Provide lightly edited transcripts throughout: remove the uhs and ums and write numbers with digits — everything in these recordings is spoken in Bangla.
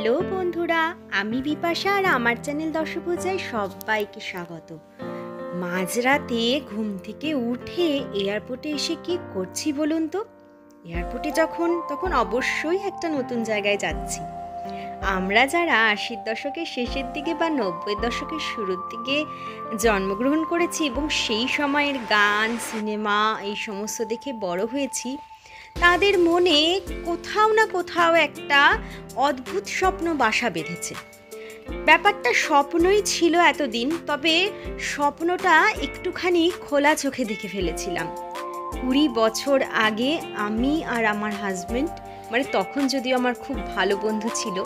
হ্যালো বন্ধুরা, আমি বিপাশা আর আমার চ্যানেল দশভুজায় সবাইকে স্বাগত। মাঝরাতে ঘুম থেকে উঠে এয়ারপোর্টে এসে কি করছি বলুন তো? এয়ারপোর্টে তখন অবশ্যই একটা নতুন জায়গায় যাচ্ছি। আমরা যারা ৮০ দশকের শেষের দিকে বা ৯০ দশকের শুরুর দিকে জন্মগ্রহণ করেছি এবং সেই সময়ের গান, সিনেমা এই সমস্ত দেখে বড় হয়েছি, তাদের মনে কোথাও না কোথাও একটা অদ্ভুত স্বপ্ন বাসা বেঁধেছে। ব্যাপারটা স্বপ্নই ছিল এতদিন, তবে স্বপ্নটা একটুখানি খোলা চোখে দেখে ফেলেছিলাম। ২০ বছর আগে আমি আর আমার হাজব্যান্ড, মানে তখন যদিও আমার খুব ভালো বন্ধু ছিল,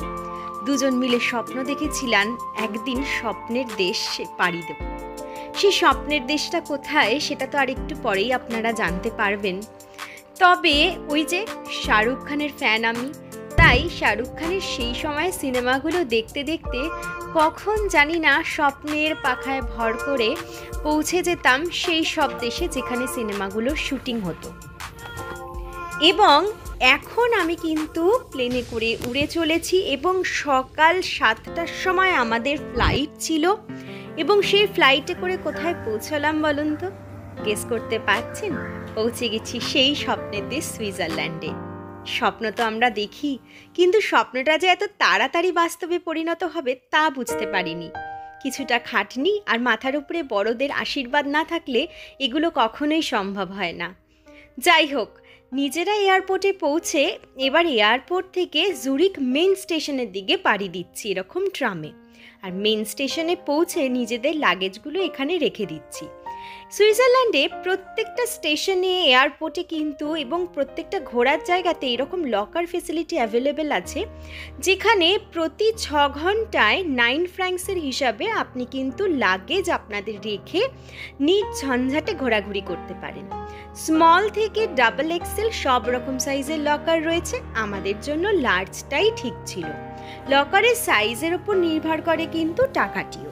দুজন মিলে স্বপ্ন দেখেছিলাম একদিন স্বপ্নের দেশ পাড়ি দেব। সেই স্বপ্নের দেশটা কোথায় সেটা তো আর একটু পরেই আপনারা জানতে পারবেন। তবে ওই যে শাহরুখ খানের ফ্যান আমি, তাই শাহরুখ খানের সেই সময় সিনেমাগুলো দেখতে দেখতে কখন জানি না স্বপ্নের পাখায় ভর করে পৌঁছে যেতাম সেই সব দেশে যেখানে সিনেমাগুলোর শুটিং হতো। এবং এখন আমি কিন্তু প্লেনে করে উড়ে চলেছি এবং সকাল ৭টার সময় আমাদের ফ্লাইট ছিল এবং সেই ফ্লাইটে করে কোথায় পৌঁছালাম বলুন তো? গেস করতে পারছেন? পৌঁছে গেছি সেই স্বপ্নের দেশ সুইজারল্যান্ডে। স্বপ্ন তো আমরা দেখি, কিন্তু স্বপ্নটা যে এত তাড়াতাড়ি বাস্তবে পরিণত হবে তা বুঝতে পারিনি। কিছুটা খাটনি আর মাথার উপরে বড়দের আশীর্বাদ না থাকলে এগুলো কখনোই সম্ভব হয় না। যাই হোক, নিজেরা এয়ারপোর্টে পৌঁছে এবার এয়ারপোর্ট থেকে জুরিক মেন স্টেশনের দিকে পাড়ি দিচ্ছি এরকম ট্রামে। আর মেন স্টেশনে পৌঁছে নিজেদের লাগেজগুলো এখানে রেখে দিচ্ছি। সুইজারল্যান্ডে প্রত্যেকটা স্টেশনে, এয়ারপোর্টে কিন্তু এবং প্রত্যেকটা ঘোরার জায়গাতে এরকম লকার ফেসিলিটি অ্যাভেলেবেল আছে, যেখানে প্রতি ৬ ঘন্টায় ৯ ফ্র্যাঙ্কসের হিসাবে আপনি কিন্তু লাগেজ আপনাদের রেখে নিজ ঝঞ্ঝাটে ঘোরাঘুরি করতে পারেন। স্মল থেকে ডাবল এক্সেল সব রকম সাইজের লকার রয়েছে, আমাদের জন্য লার্জটাই ঠিক ছিল। লকারের সাইজের ওপর নির্ভর করে কিন্তু টাকাটিও।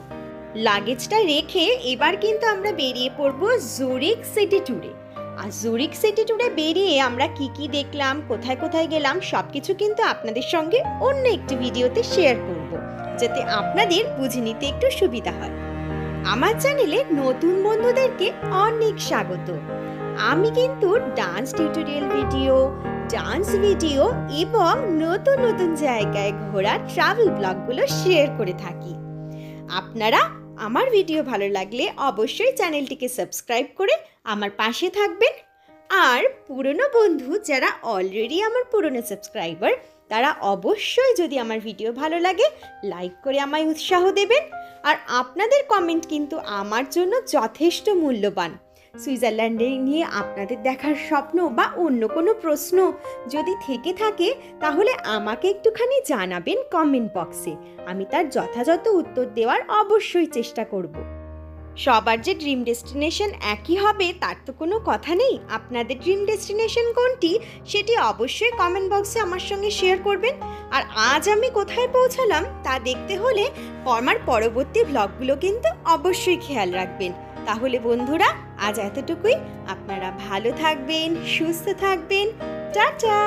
লাগেজটা রেখে এবার কিন্তু আমরা বেরিয়ে পড়ব জুরিক সিটি ট্যুরে। আর জুরিক সিটি ট্যুরে বেরিয়ে আমরা কি কি দেখলাম, কোথায় কোথায় গেলাম, সব কিছু কিন্তু আপনাদের সঙ্গে অন্য একটি ভিডিওতে শেয়ার করব, যাতে আপনাদের বুঝে নিতে একটু সুবিধা হয়। আমার চ্যানেলে নতুন বন্ধুদেরকে অনেক স্বাগত। আমি কিন্তু dance tutorial video, dance video এবং নতুন নতুন জায়গায় ঘোরা ট্রাভেল ব্লগগুলো শেয়ার করে থাকি। আপনারা আমার ভিডিও ভালো লাগলে অবশ্যই চ্যানেলটিকে সাবস্ক্রাইব করে আমার পাশে থাকবেন। আর পুরনো বন্ধু যারা অলরেডি আমার পুরনো সাবস্ক্রাইবার, তারা অবশ্যই যদি আমার ভিডিও ভালো লাগে লাইক করে আমায় উৎসাহ দেবেন। আর আপনাদের কমেন্ট কিন্তু আমার জন্য যথেষ্ট মূল্যবান। সুইজারল্যান্ডে নিয়ে আপনাদের দেখার স্বপ্ন বা অন্য কোনো প্রশ্ন যদি থেকে থাকে তাহলে আমাকে একটুখানি জানাবেন কমেন্ট বক্সে। আমি তার যথাযথ উত্তর দেওয়ার অবশ্যই চেষ্টা করব। সবার যে ড্রিম ডেস্টিনেশন একই হবে তার তো কোনো কথা নেই। আপনাদের ড্রিম ডেস্টিনেশন কোনটি সেটি অবশ্যই কমেন্ট বক্সে আমার সঙ্গে শেয়ার করবেন। আর আজ আমি কোথায় পৌঁছালাম তা দেখতে হলে আমার পরবর্তী ব্লগগুলো কিন্তু অবশ্যই খেয়াল রাখবেন। তাহলে বন্ধুরা, আজ এতটুকুই। আপনারা ভালো থাকবেন, সুস্থ থাকবেন। টাটা।